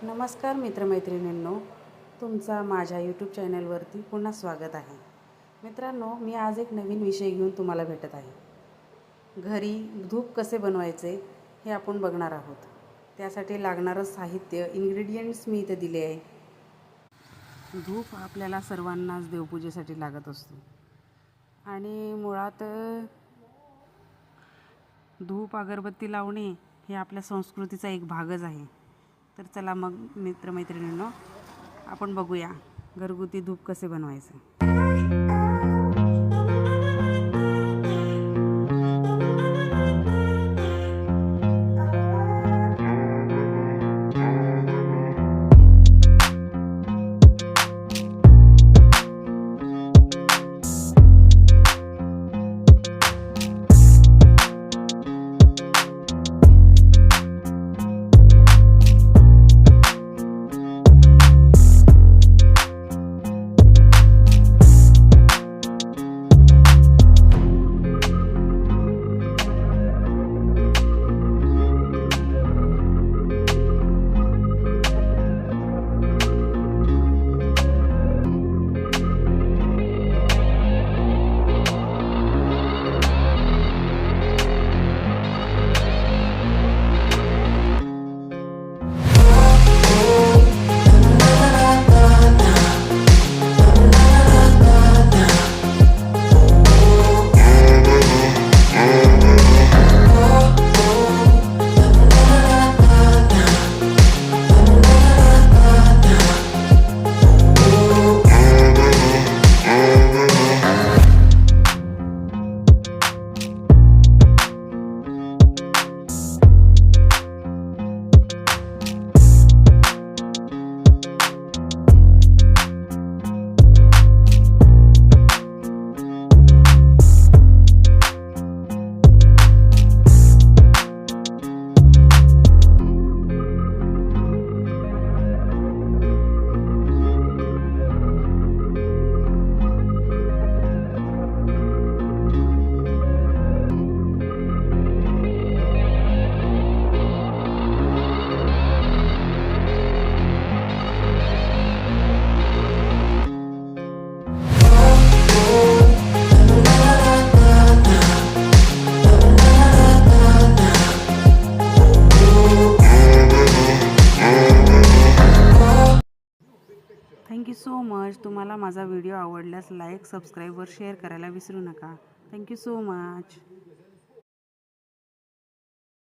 नमस्कार मित्रमैत्रिणींनो, तुमचा माझ्या यूट्यूब चॅनलवरती पुन्हा स्वागत आहे. मित्रांनो, मी आज एक नवीन विषय घेऊन तुम्हाला भेटत आहे. घरी धूप कसे बनवायचे हे आपण बघणार आहोत. त्यासाठी लागणारं साहित्य, इन्ग्रेडियंट्स मी इथे दिले आहे. धूप आपल्याला सर्वांनाच देवपूजेसाठी लागत असतो आणि मुळात धूप अगरबत्ती लावणे हे आपल्या संस्कृतीचा एक भागच आहे. तर चला मग मित्रमैत्रिणींनो, आपण बघूया घरगुती धूप कसे बनवायचे. Thank you so much. तुम्हाला माझा व्हिडिओ आवडल्यास लाईक, सबस्क्राईब व शेअर करायला विसरू नका. Thank you so much.